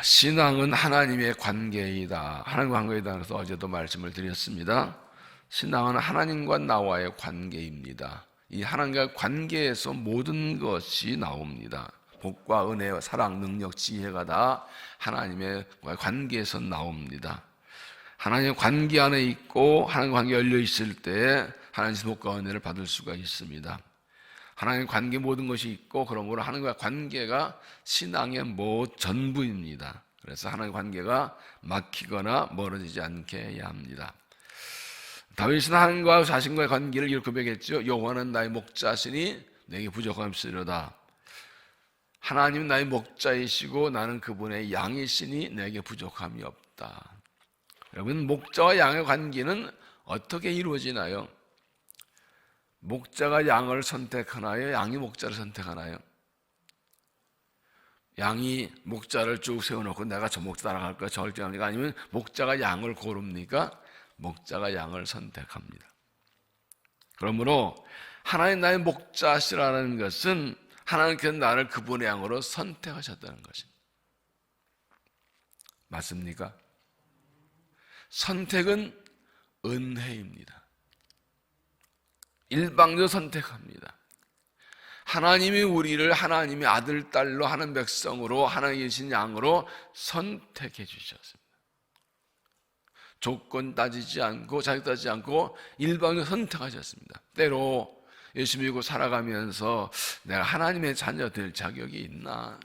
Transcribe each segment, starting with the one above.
신앙은 하나님의 관계이다. 하나님과 관계이다. 그래서 어제도 말씀을 드렸습니다. 신앙은 하나님과 나와의 관계입니다. 이 하나님과 관계에서 모든 것이 나옵니다. 복과 은혜와 사랑, 능력, 지혜가 다 하나님의 관계에서 나옵니다. 하나님의 관계 안에 있고 하나님과 관계가 열려 있을 때 하나님의 복과 은혜를 받을 수가 있습니다. 하나님의 관계 모든 것이 있고 그러므로 하나님과 관계가 신앙의 전부입니다. 그래서 하나님의 관계가 막히거나 멀어지지 않게 해야 합니다. 다윗은 하나님과 자신과의 관계를 이렇게 고백했죠. 여호와는 나의 목자시니 내게 부족함이 없으리로다. 하나님은 나의 목자이시고 나는 그분의 양이시니 내게 부족함이 없다. 여러분, 목자와 양의 관계는 어떻게 이루어지나요? 목자가 양을 선택하나요? 양이 목자를 선택하나요? 양이 목자를 쭉 세워놓고 내가 저 목자 따라갈 거야 절대합니까? 아니면 목자가 양을 고릅니까? 목자가 양을 선택합니다. 그러므로 하나님 나의 목자시라는 것은 하나님께서 나를 그분의 양으로 선택하셨다는 것입니다. 맞습니까? 선택은 은혜입니다. 일방적으로 선택합니다. 하나님이 우리를 하나님의 아들, 딸로 하는 백성으로 하나님의 계신 양으로 선택해 주셨습니다. 조건 따지지 않고 자격 따지지 않고 일방적으로 선택하셨습니다. 때로 예수 믿고 살아가면서 내가 하나님의 자녀 될 자격이 있나,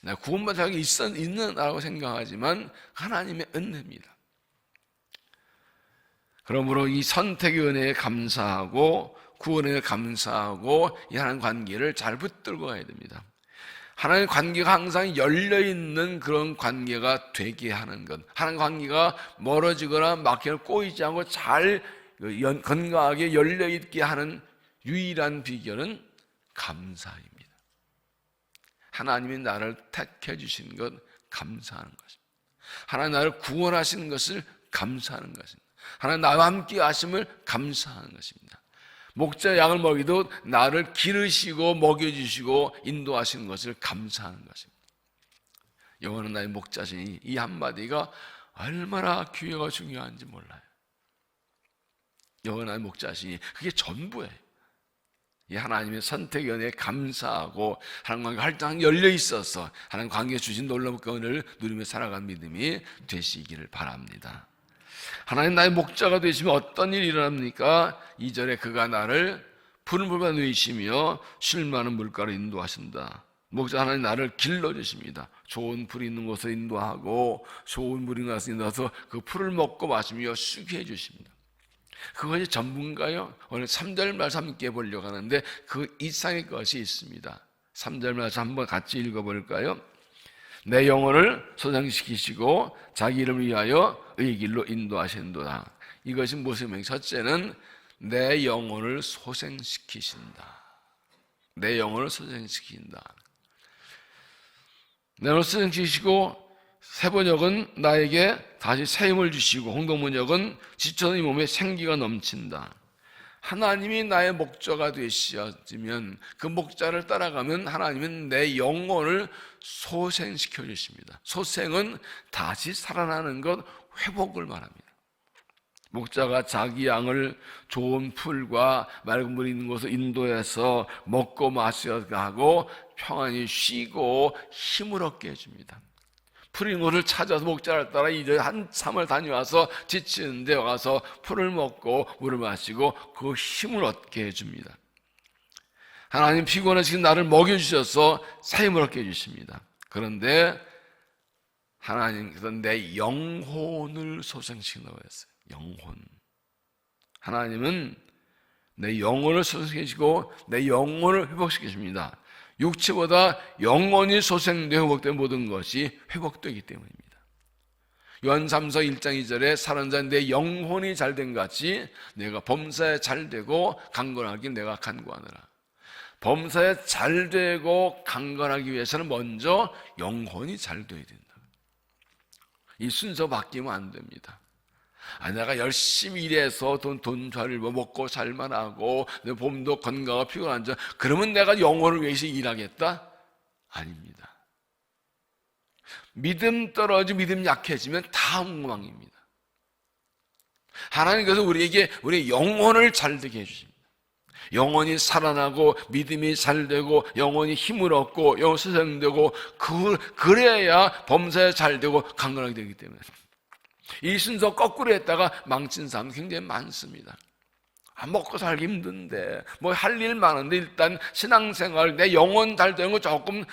내가 구원받을 자격이 있는다고 생각하지만 하나님의 은혜입니다. 그러므로 이 선택의 은혜에 감사하고 구원에 감사하고 이 하나님 관계를 잘 붙들고 가야 됩니다. 하나님 관계가 항상 열려있는 그런 관계가 되게 하는 것, 하나님 관계가 멀어지거나 막히거나 꼬이지 않고 잘 건강하게 열려있게 하는 유일한 비결은 감사입니다. 하나님이 나를 택해 주신 것 감사하는 것입니다. 하나님 나를 구원하신 것을 감사하는 것입니다. 하나님 나와 함께 하심을 감사하는 것입니다. 목자 양을 먹이도 나를 기르시고 먹여주시고 인도하시는 것을 감사하는 것입니다. 여호와는 나의 목자시니 이 한마디가 얼마나 귀하고 중요한지 몰라요. 여호와는 나의 목자시니 그게 전부예요. 이 하나님의 선택 연애에 감사하고 하나님 관계가 활짝 열려 있어서 하나님 관계에 주신 놀라운 은혜를 누리며 살아가는 믿음이 되시기를 바랍니다. 하나님 나의 목자가 되시면 어떤 일이 일어납니까? 2절에 그가 나를 푸른 물과 누이시며 쉴 만한 물가로 인도하신다. 목자 하나님 나를 길러주십니다. 좋은 풀이 있는 곳에 인도하고 좋은 물이 있는 곳에 인도해서 그 풀을 먹고 마시며 쉬게 해주십니다. 그것이 전부인가요? 오늘 3절 말씀 함께 보려고 하는데 그 이상의 것이 있습니다. 3절 말씀 한번 같이 읽어볼까요? 내 영혼을 소생시키시고 자기 이름을 위하여 의 길로 인도하신도다. 이것이 무슨 의미인가? 첫째는 내 영혼을 소생시키신다. 내 영혼을 소생시킨다. 내 영혼을 소생시키시고 세번역은 나에게 다시 새 힘을 주시고 홍동문역은 지쳐는 이 몸에 생기가 넘친다. 하나님이 나의 목자가 되시면 그 목자를 따라가면 하나님은 내 영혼을 소생시켜 주십니다. 소생은 다시 살아나는 것, 회복을 말합니다. 목자가 자기 양을 좋은 풀과 맑은 물이 있는 곳으로 인도해서 먹고 마시게 하고 평안히 쉬고 힘을 얻게 해줍니다. 풀이 있는 곳을 찾아서 목자를 따라 이제 한참을 다녀와서 지치는데 와서 풀을 먹고 물을 마시고 그 힘을 얻게 해줍니다. 하나님 피곤하신 나를 먹여주셔서 새 힘을 얻게 해주십니다. 그런데 하나님께서 내 영혼을 소생시킨다고 했어요. 영혼. 하나님은 내 영혼을 소생시키시고 내 영혼을 회복시키십니다. 육체보다 영혼이 소생되어 회복된 모든 것이 회복되기 때문입니다. 요한 3서 1장 2절에 사는 자는 내 영혼이 잘된 같이 내가 범사에 잘되고 강건하길 내가 간구하노라. 범사에 잘되고 강건하기 위해서는 먼저 영혼이 잘되어야 된다. 이 순서 바뀌면 안 됩니다. 내가 열심히 일해서 돈 잘 먹고 살만 하고 내 몸도 건강하고 피곤한 자 그러면 내가 영혼을 위해서 일하겠다? 아닙니다. 믿음 떨어지고 믿음 약해지면 다 엉망입니다. 하나님께서 우리에게 우리의 영혼을 잘되게 해주십니다. 영혼이 살아나고 믿음이 잘되고 영혼이 힘을 얻고 영혼이 소생되고 그래야 범사에 잘되고 강건하게 되기 때문에 이 순서 거꾸로 했다가 망친 사람 굉장히 많습니다. 먹고 살기 힘든데 뭐 할 일 많은데 일단 신앙생활 내 영혼 잘 되는 거 조금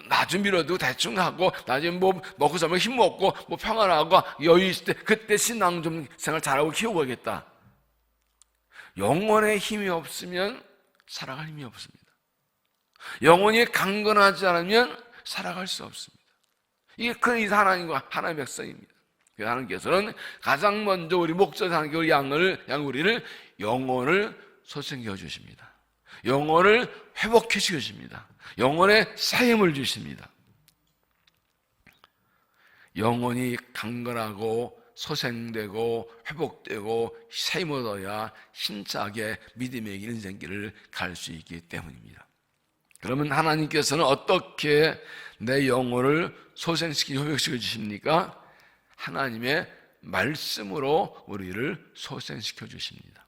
나중 미뤄도 대충 하고 나중에 뭐 먹고 살면 힘 먹고 뭐 평안하고 여유 있을 때 그때 신앙 좀 생활 잘하고 키워보겠다. 영혼에 힘이 없으면 살아갈 힘이 없습니다. 영혼이 강건하지 않으면 살아갈 수 없습니다. 이게 그 하나님과 하나님의 백성입니다. 하나님께서는 가장 먼저 우리 목자 하나님께 우리를 영혼을 소생해 주십니다. 영혼을 회복해 주십니다. 영혼에 사임을 주십니다. 영혼이 강건하고 소생되고 회복되고 사임 얻어야 힘차게 믿음의 인생길을 갈 수 있기 때문입니다. 그러면 하나님께서는 어떻게 내 영혼을 소생시키고 회복시켜 주십니까? 하나님의 말씀으로 우리를 소생시켜 주십니다.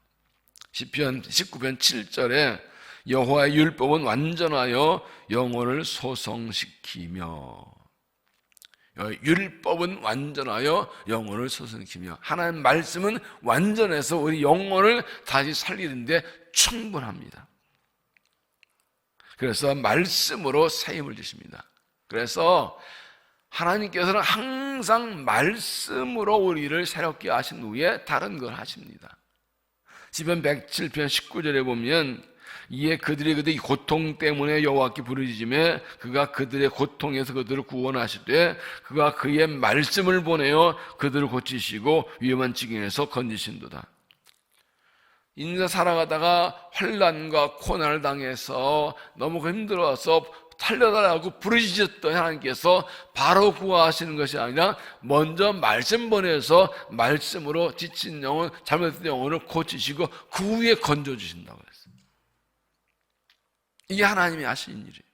시편 19편 7절에 여호와의 율법은 완전하여 영혼을 소생시키며, 율법은 완전하여 영혼을 소생시키며, 하나님 말씀은 완전해서 우리 영혼을 다시 살리는데 충분합니다. 그래서 말씀으로 사임을 주십니다. 그래서 하나님께서는 항상 말씀으로 우리를 새롭게 하신 후에 다른 걸 하십니다. 시편 107편 19절에 보면 이에 그들의 고통 때문에 여호와께 부르짖으며 그가 그들의 고통에서 그들을 구원하시되 그가 그의 말씀을 보내어 그들을 고치시고 위험한 지경에서 건지신도다. 인생 살아가다가 환난과 고난을 당해서 너무 힘들어서 살려달라고 부르짖었던 하나님께서 바로 구하시는 것이 아니라 먼저 말씀 보내서 말씀으로 지친 영혼, 잘못된 영혼을 고치시고 그 후에 건져주신다고 했어요. 이게 하나님이 하신 일이에요.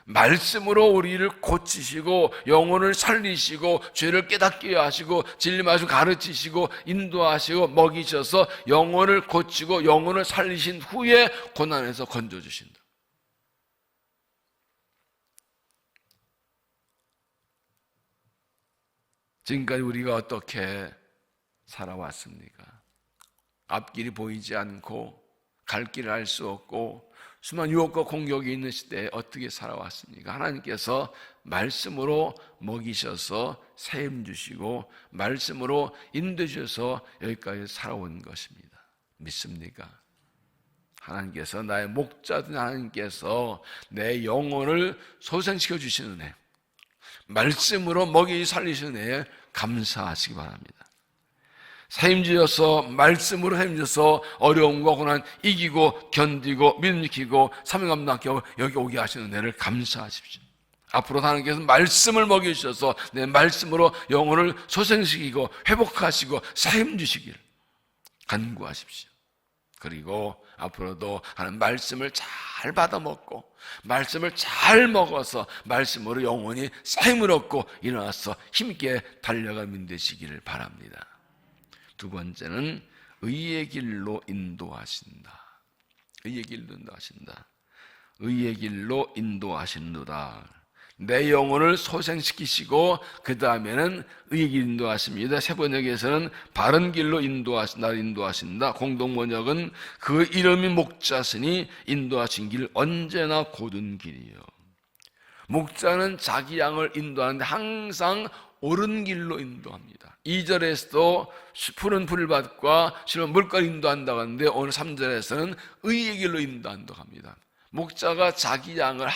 말씀으로 우리를 고치시고 영혼을 살리시고 죄를 깨닫게 하시고 진리 말씀 가르치시고 인도하시고 먹이셔서 영혼을 고치고 영혼을 살리신 후에 고난에서 건져주신다. 지금까지 우리가 어떻게 살아왔습니까? 앞길이 보이지 않고 갈 길을 알 수 없고 수많은 유혹과 공격이 있는 시대에 어떻게 살아왔습니까? 하나님께서 말씀으로 먹이셔서 세임 주시고 말씀으로 인도해 주셔서 여기까지 살아온 것입니다. 믿습니까? 하나님께서 나의 목자든 하나님께서 내 영혼을 소생시켜 주시는 애, 말씀으로 먹이 살리시는 애 감사하시기 바랍니다. 책임지어서 말씀으로 책임져서 어려움과 고난 이기고 견디고 믿음 지키고 사명 감당하고 여기 오게 하시는 은혜를 감사하십시오. 앞으로 하나님께서 말씀을 먹이셔서 내 말씀으로 영혼을 소생시키고 회복하시고 책임지시길 간구하십시오. 그리고 앞으로도 하나님 말씀을 잘 받아 먹고 말씀을 잘 먹어서 말씀으로 영혼이 샘을 얻고 일어나서 힘있게 달려가면 되시기를 바랍니다. 두 번째는 의의 길로 인도하신다. 의의 길로 인도하신다. 의의 길로 인도하신도다. 내 영혼을 소생시키시고 그 다음에는 의의 길로 인도하십니다. 세 번역에서는 바른 길로 인도하신다. 공동 번역은 그 이름이 목자시니 인도하신 길 언제나 곧은 길이요. 목자는 자기 양을 인도하는데 항상 옳은 길로 인도합니다. 2절에서도 푸른 풀밭과 시원 물가를 인도한다고 하는데 오늘 3절에서는 의의 길로 인도한다고 합니다. 목자가 자기 양을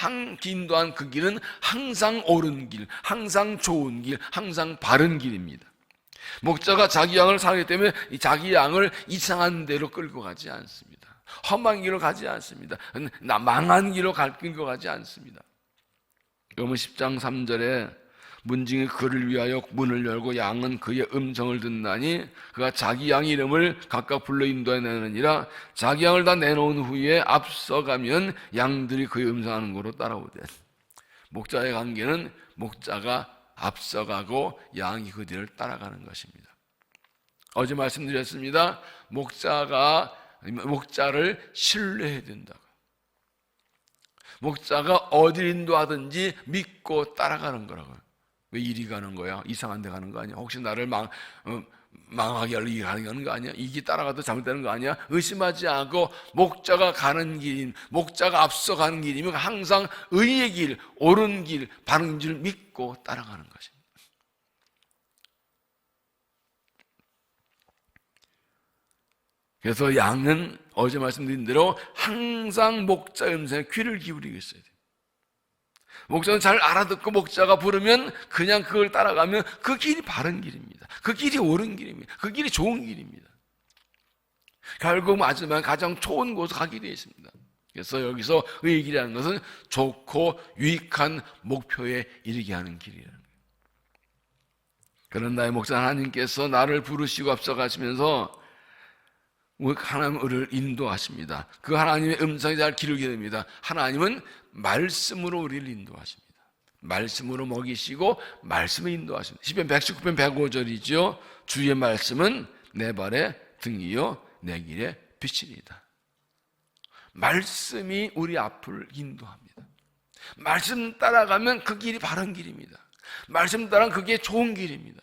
인도한 그 길은 항상 옳은 길, 항상 좋은 길, 항상 바른 길입니다. 목자가 자기 양을 사랑하기 때문에 자기 양을 이상한 데로 끌고 가지 않습니다. 험한 길로 가지 않습니다. 망한 길로 끌고 가지 않습니다. 로마 10장 3절에 문징이 그를 위하여 문을 열고 양은 그의 음성을 듣나니 그가 자기 양 이름을 각각 불러 인도해내느니라. 자기 양을 다 내놓은 후에 앞서가면 양들이 그의 음성하는 곳으로 따라오되. 목자의 관계는 목자가 앞서가고 양이 그 뒤를 따라가는 것입니다. 어제 말씀드렸습니다. 목자를 신뢰해야 된다고. 목자가 어디 인도하든지 믿고 따라가는 거라고요. 왜 이리 가는 거야? 이상한 데 가는 거 아니야? 혹시 나를 망하게 하려고 이리 가는 거 아니야? 이게 따라가도 잘못되는 거 아니야? 의심하지 않고 목자가 가는 길인, 목자가 앞서가는 길이면 항상 의의 길, 옳은 길, 바른 줄 믿고 따라가는 것입니다. 그래서 양은 어제 말씀드린 대로 항상 목자의 음성에 귀를 기울이고 있어야 돼요. 목자는 잘 알아듣고 목자가 부르면 그냥 그걸 따라가면 그 길이 바른 길입니다. 그 길이 옳은 길입니다. 그 길이 좋은 길입니다. 결국 마지막에 가장 좋은 곳으로 가게 되어 있습니다. 그래서 여기서 의의 길이라는 것은 좋고 유익한 목표에 이르게 하는 길이라는 거예요. 그런 나의 목자 하나님께서 나를 부르시고 앞서가시면서 하나님을 인도하십니다. 그 하나님의 음성이 잘 기르게 됩니다. 하나님은 말씀으로 우리를 인도하십니다. 말씀으로 먹이시고 말씀을 인도하십니다. 시편 119편 105절이죠. 주의 말씀은 내 발의 등이요 내 길의 빛이니이다. 말씀이 우리 앞을 인도합니다. 말씀 따라가면 그 길이 바른 길입니다. 말씀 따라가면 그게 좋은 길입니다.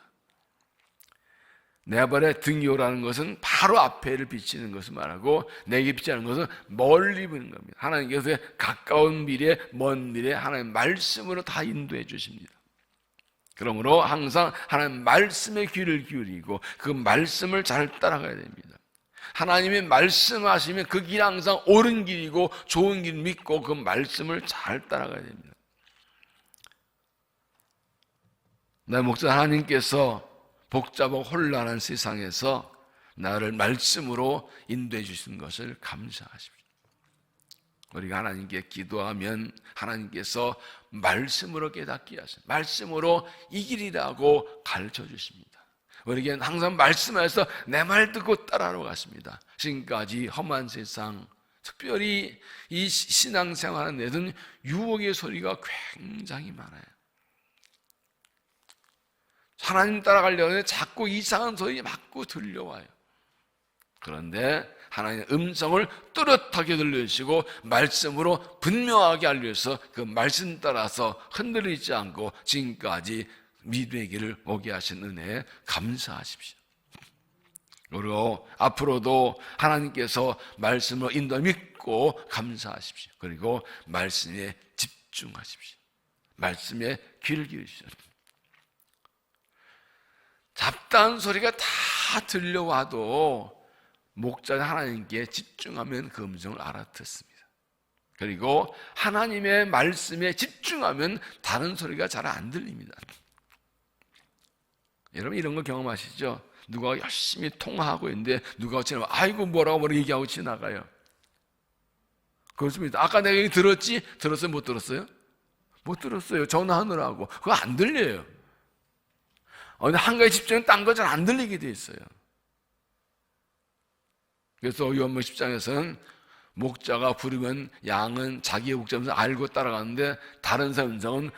내 발의 등이요라는 것은 바로 앞에를 비치는 것을 말하고 내게 비치는 것은 멀리 보는 겁니다. 하나님께서 가까운 미래, 먼 미래 하나님 말씀으로 다 인도해 주십니다. 그러므로 항상 하나님 말씀에 귀를 기울이고 그 말씀을 잘 따라가야 됩니다. 하나님의 말씀하시면 그 길이 항상 옳은 길이고 좋은 길 믿고 그 말씀을 잘 따라가야 됩니다. 나의 목자 하나님께서 복잡하고 혼란한 세상에서 나를 말씀으로 인도해 주신 것을 감사하십시오. 우리가 하나님께 기도하면 하나님께서 말씀으로 깨닫게 하십니다. 말씀으로 이 길이라고 가르쳐 주십니다. 우리에게는 항상 말씀에서 내 말 듣고 따라하러 가십니다. 지금까지 험한 세상, 특별히 이 신앙생활하는 데는 유혹의 소리가 굉장히 많아요. 하나님 따라가려고 해서 자꾸 이상한 소리 자꾸 들려와요. 그런데 하나님의 음성을 뚜렷하게 들려주시고 말씀으로 분명하게 알려서 그 말씀 따라서 흔들리지 않고 지금까지 믿음의 길을 오게 하신 은혜에 감사하십시오. 그리고 앞으로도 하나님께서 말씀으로 인도 믿고 감사하십시오. 그리고 말씀에 집중하십시오. 말씀에 귀를 기울이십시오. 잡다한 소리가 다 들려와도 목자 하나님께 집중하면 그 음성을 알아듣습니다. 그리고 하나님의 말씀에 집중하면 다른 소리가 잘 안 들립니다. 여러분 이런 거 경험하시죠? 누가 열심히 통화하고 있는데 누가 지나가 아이고 뭐라고 얘기하고 지나가요. 그렇습니다. 아까 내가 얘기 들었지? 들었어요? 못 들었어요? 못 들었어요. 전화하느라고. 그거 안 들려요. 근데 한 가지 집중은 딴 거 잘 안 들리게 돼 있어요. 그래서 요한복음 10장에서는 목자가 부르면 양은 자기의 목자면서 알고 따라가는데 다른 사람 음성은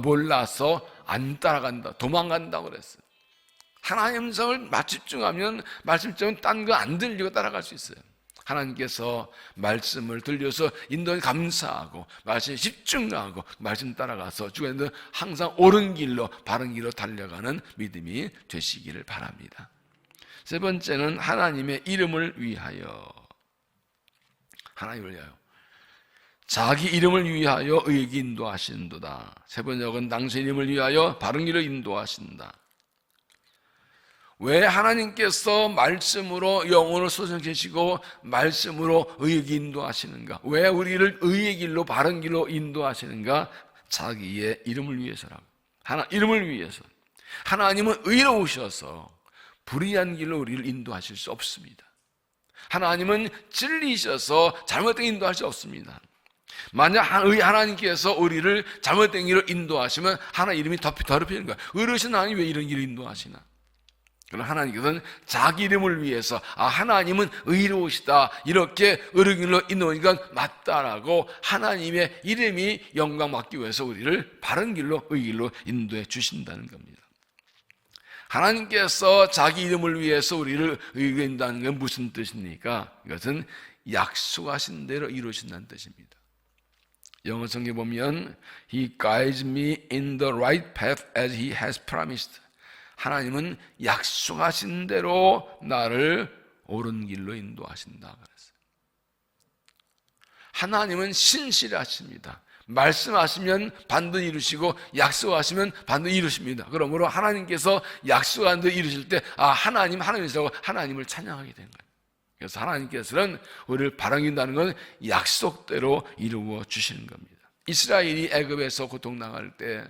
몰라서 안 따라간다, 도망간다고 그랬어요. 하나님 음성을 집중하면 말씀 집중은 딴 거 안 들리고 따라갈 수 있어요. 하나님께서 말씀을 들려서 인도에 감사하고 말씀에 집중하고 말씀 따라가서 주님은 항상 옳은 길로 바른 길로 달려가는 믿음이 되시기를 바랍니다. 세 번째는 하나님의 이름을 위하여. 하나님을 위하여. 자기 이름을 위하여 의에게 인도하신도다. 세 번역은 당신 이름을 위하여 바른 길로 인도하신다. 왜 하나님께서 말씀으로 영혼을 소생하시고 말씀으로 의의 인도하시는가? 왜 우리를 의의 길로 바른 길로 인도하시는가? 자기의 이름을 위해서라고. 이름을 위해서. 하나님은 의로우셔서 불의한 길로 우리를 인도하실 수 없습니다. 하나님은 진리이셔서 잘못된 인도할 수 없습니다. 만약 하나님께서 우리를 잘못된 길로 인도하시면 하나님 이름이 더럽혀지는 거야. 의로우신 하나님이 왜 이런 길을 인도하시나? 그러나 하나님께서는 자기 이름을 위해서 하나님은 의로우시다, 이렇게 의로길로 인도하니까 맞다라고 하나님의 이름이 영광받기 위해서 우리를 바른 길로, 의길로 인도해 주신다는 겁니다. 하나님께서 자기 이름을 위해서 우리를 의인다는 건 무슨 뜻입니까? 이것은 약속하신 대로 이루신다는 뜻입니다. 영어 성경에 보면 He guides me in the right path as He has promised. 하나님은 약속하신 대로 나를 옳은 길로 인도하신다 그랬어요. 하나님은 신실하십니다. 말씀하시면 반드시 이루시고 약속하시면 반드시 이루십니다. 그러므로 하나님께서 약속한 대로 이루실 때 하나님이라고 하나님을 찬양하게 된 거예요. 그래서 하나님께서는 우리를 바라긴다는 건 약속대로 이루어 주시는 겁니다. 이스라엘이 애굽에서 고통당할 때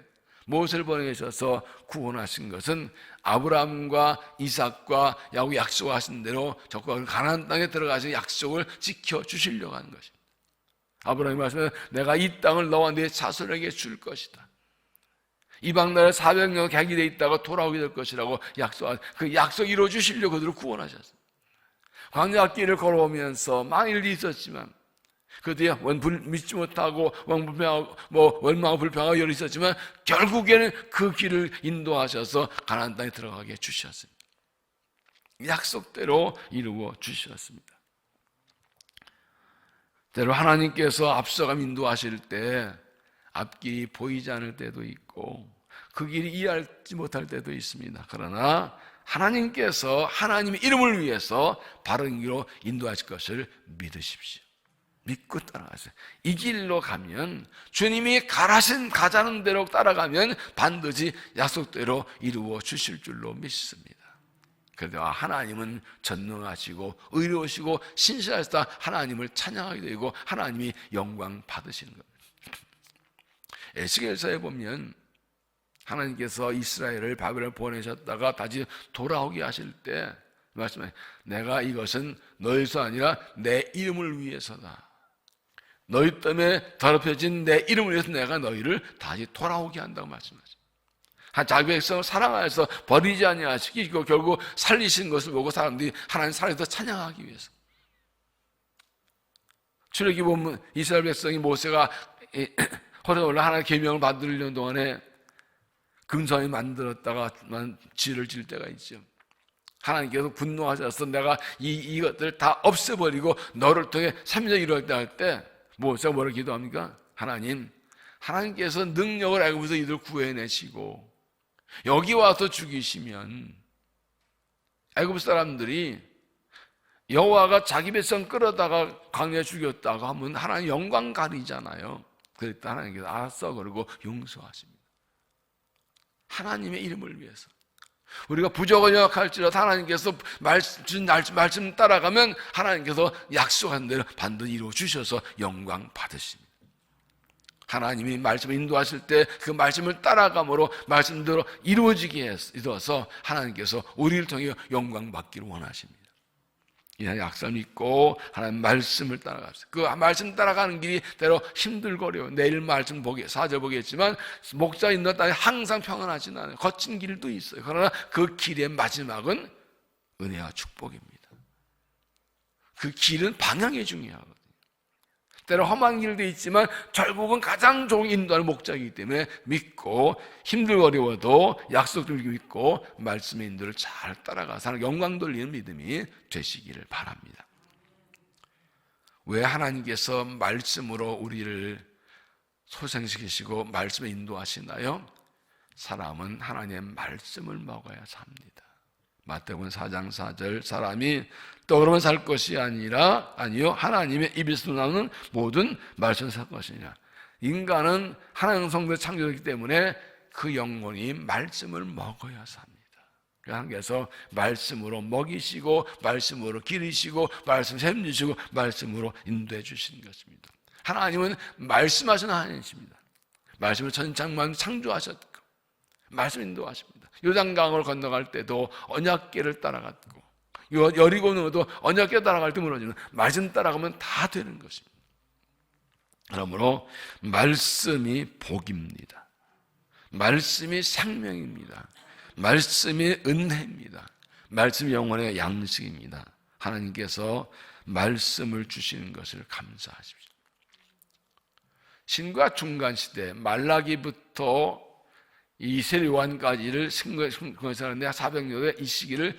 모세를 보내셔서 구원하신 것은 아브라함과 이삭과 야곱 약속하신 대로 적과 가나안 땅에 들어가신 약속을 지켜주시려고 하는 것입니다. 아브라함이 말씀하신 내가 이 땅을 너와 네 자손에게 줄 것이다. 이방 나라에 400년 객이 돼 있다가 돌아오게 될 것이라고 약속한 그 약속 이루어주시려고 그들을 구원하셨습니다. 광야길을 걸어오면서 많은 일이 있었지만 그들이 원불 믿지 못하고 원망하고 불평하고 여러 있었지만 결국에는 그 길을 인도하셔서 가나안 땅에 들어가게 주셨습니다. 약속대로 이루어 주셨습니다. 때로 하나님께서 앞서가 인도하실 때 앞길이 보이지 않을 때도 있고 그 길이 이해하지 못할 때도 있습니다. 그러나 하나님께서 하나님의 이름을 위해서 바른 길로 인도하실 것을 믿으십시오. 믿고 따라가세요. 이 길로 가면 주님이 가자는 대로 따라가면 반드시 약속대로 이루어 주실 줄로 믿습니다. 그래서 하나님은 전능하시고 의로우시고 신실하시다 하나님을 찬양하게 되고 하나님이 영광 받으시는 겁니다. 에스겔서에 보면 하나님께서 이스라엘을 바벨론에 보내셨다가 다시 돌아오게 하실 때 말씀해 내가 이것은 너희서 아니라 내 이름을 위해서다. 너희 때문에 더럽혀진 내 이름을 위해서 내가 너희를 다시 돌아오게 한다고 말씀하십니다. 자기 백성을 사랑하여서 버리지 아니하시고 결국 살리신 것을 보고 사람들이 하나님 살아서 찬양하기 위해서. 출애굽기 보면 이스라엘 백성이 모세가 호렙에 올라 하나님의 계명을 받으려는 동안에 금송아지 만들었다가 지를 질 때가 있죠. 하나님께서 분노하셔서 내가 이것들을 다 없애버리고 너를 통해 삼위를 이루었다 할 때 모세가 뭐를 기도합니까? 하나님께서 능력을 애굽에서 이들을 구해내시고 여기 와서 죽이시면 애굽 사람들이 여호와가 자기 백성 끌어다가 광야에 죽였다고 하면 하나님 영광 가리잖아요. 그랬더니 하나님께서 알았어 그러고 용서하십니다. 하나님의 이름을 위해서 우리가 부족한 연약할지라도 하나님께서 말씀 따라가면 하나님께서 약속한 대로 반드시 이루어 주셔서 영광 받으십니다. 하나님이 말씀을 인도하실 때 그 말씀을 따라감으로 말씀대로 이루어지게 해서 하나님께서 우리를 통해 영광 받기를 원하십니다. 이 약속을 믿고 하나님 말씀을 따라갑시다. 그 말씀 따라가는 길이 때로 힘들거려요. 내일 말씀 4절 보겠지만 목자 인도 땅에 항상 평안하지는 않아요. 거친 길도 있어요. 그러나 그 길의 마지막은 은혜와 축복입니다. 그 길은 방향이 중요하거든요. 때로 험한 길도 있지만 결국은 가장 좋은 인도하는 목자이기 때문에 믿고 힘들거려워도 약속을 믿고 말씀의 인도를 잘 따라가서 영광 돌리는 믿음이 되시기를 바랍니다. 왜 하나님께서 말씀으로 우리를 소생시키시고 말씀에 인도하시나요? 사람은 하나님의 말씀을 먹어야 삽니다. 마태복음 4장 4절 사람이 떡으로만 살 것이 아니요 하나님의 입에서 나오는 모든 말씀을 살 것이냐. 인간은 하나님 성도에 창조되기 때문에 그 영혼이 말씀을 먹어야 삽니다. 하나님께서 말씀으로 먹이시고 말씀으로 기르시고 말씀 샘주시고 말씀으로 인도해 주시는 것입니다. 하나님은 말씀하시는 하나님이십니다. 말씀을 천창만 창조하셨고 말씀 인도하십니다. 요단강을 건너갈 때도 언약궤를 따라갔고 여리고는도 언약궤 따라갈 때 무너지는 말씀 따라가면 다 되는 것입니다. 그러므로 말씀이 복입니다. 말씀이 생명입니다. 말씀이 은혜입니다. 말씀이 영혼의 양식입니다. 하나님께서 말씀을 주시는 것을 감사하십시오. 신과 중간시대 말라기부터 이세례 요한까지를 승거하는데 400년의 이 시기를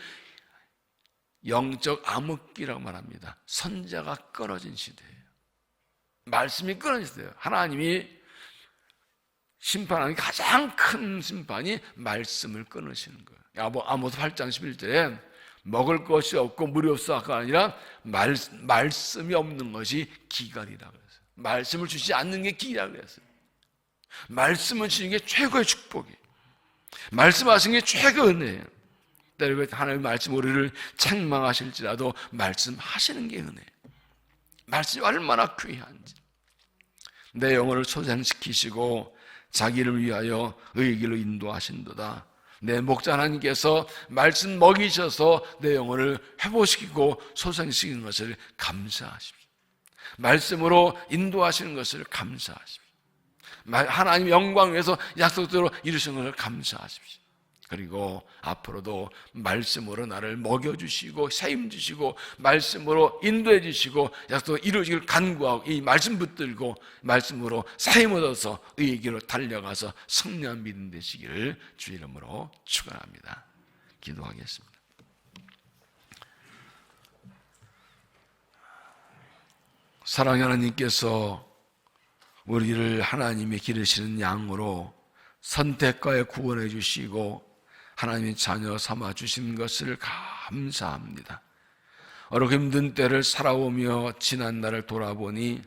영적 암흑기라고 말합니다. 선자가 끊어진 시대예요. 말씀이 끊어진 시대예요. 하나님이 심판하는 가장 큰 심판이 말씀을 끊으시는 거예요. 아모스 8장 11절에 먹을 것이 없고 물이 없어가 아니라 말씀이 없는 것이 기갈이라고 했어요. 말씀을 주시지 않는 게 기갈이라고 했어요. 말씀을 주시는 게 최고의 축복이에요. 말씀하시는 게 최고의 은혜예요. 때로 하나님의 말씀 우리를 책망하실지라도 말씀하시는 게 은혜예요. 말씀이 얼마나 귀한지. 내 영혼을 소생시키시고 자기를 위하여 의의 길로 인도하신도다. 내 목자 하나님께서 말씀 먹이셔서 내 영혼을 회복시키고 소생시키는 것을 감사하십시오. 말씀으로 인도하시는 것을 감사하십시오. 하나님 영광 위해서 약속대로 이루시는 것을 감사하십시오. 그리고 앞으로도 말씀으로 나를 먹여주시고 세임주시고 말씀으로 인도해주시고 약속을 이루시기를 간구하고 이 말씀 붙들고 말씀으로 세임 얻어서 의의 길로 달려가서 승리한 믿음 되시기를 주 이름으로 축원합니다. 기도하겠습니다. 사랑하는 하나님께서 우리를 하나님의 기르시는 양으로 선택과에 구원해 주시고 하나님의 자녀 삼아 주신 것을 감사합니다. 어렵고 힘든 때를 살아오며 지난 날을 돌아보니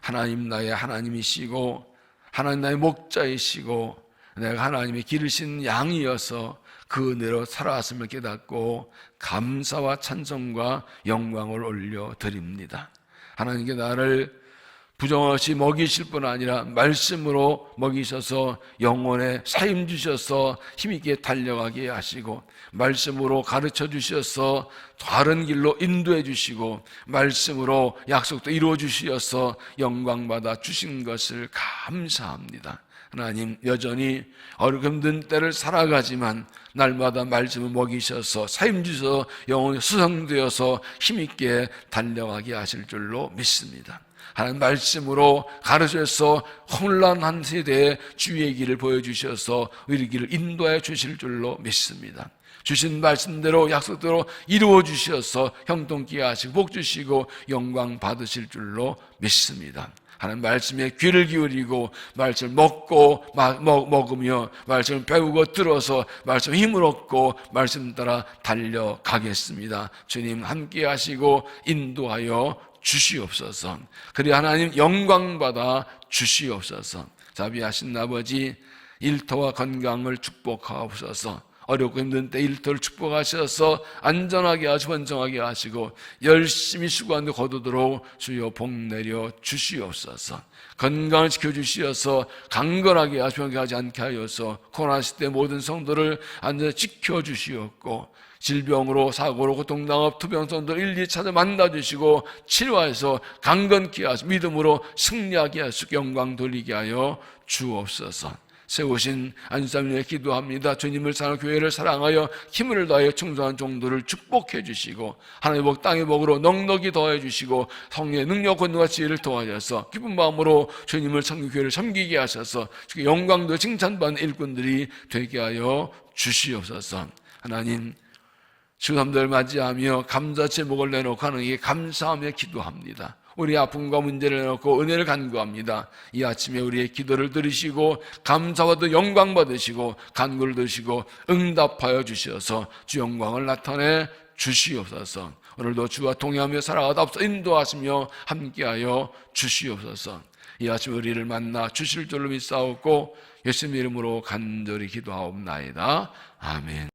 하나님 나의 하나님이시고 하나님 나의 목자이시고 내가 하나님의 기르신 양이어서 그 은혜로 살아왔음을 깨닫고 감사와 찬송과 영광을 올려드립니다. 하나님께 나를 부정없이 먹이실 뿐 아니라 말씀으로 먹이셔서 영혼에 사임 주셔서 힘있게 달려가게 하시고 말씀으로 가르쳐 주셔서 다른 길로 인도해 주시고 말씀으로 약속도 이루어 주셔서 영광받아 주신 것을 감사합니다. 하나님 여전히 어렵고 힘든 때를 살아가지만 날마다 말씀을 먹이셔서 사임 주셔서 영혼이 수성되어서 힘있게 달려가게 하실 줄로 믿습니다. 하나님 말씀으로 가르쳐서 혼란한 세대에 주의 길을 보여주셔서 우리 길을 인도해 주실 줄로 믿습니다. 주신 말씀대로 약속대로 이루어 주셔서 형통케 하시고 복 주시고 영광 받으실 줄로 믿습니다. 하나님 말씀에 귀를 기울이고 말씀을 먹으며 말씀을 배우고 들어서 말씀 힘을 얻고 말씀 따라 달려가겠습니다. 주님 함께 하시고 인도하여 주시옵소서. 그리 하나님 영광받아 주시옵소서. 자비하신 아버지 일터와 건강을 축복하옵소서. 어렵고 힘든 때 일터를 축복하셔서 안전하게 하시고 번성하게 하시고 열심히 수고하는 데 거두도록 주여 복 내려 주시옵소서. 건강을 지켜주시어서 강건하게 하시고 하지 않게 하여서 코로나 시대 모든 성도를 안전히 지켜주시옵고 질병으로 사고로 고통당한 투병성들 일일이 찾아 만나주시고 치료하여서 강건케 하시고 믿음으로 승리하게 하시고 영광 돌리게 하여 주옵소서. 세우신 안수사님에 기도합니다. 주님을 사랑하는 교회를 사랑하여 힘을 다하여 충성한 종들을 축복해 주시고 하나님의 복 땅의 복으로 넉넉히 더해 주시고 성령의 능력 권능과 지혜를 더하셔서 기쁜 마음으로 주님을 섬기고 교회를 섬기게 하셔서 영광도 칭찬받는 일꾼들이 되게 하여 주시옵소서. 하나님 주삼들 맞이하며 감사 제목을 내놓고 하나님께 감사하며 기도합니다. 우리 아픔과 문제를 내놓고 은혜를 간구합니다. 이 아침에 우리의 기도를 들으시고 감사와도 영광 받으시고 간구를 들으시고 응답하여 주셔서 주 영광을 나타내 주시옵소서. 오늘도 주와 동행하며 살아가다 앞서 인도하시며 함께하여 주시옵소서. 이 아침 우리를 만나 주실 줄로 믿사옵고 예수님 이름으로 간절히 기도하옵나이다. 아멘.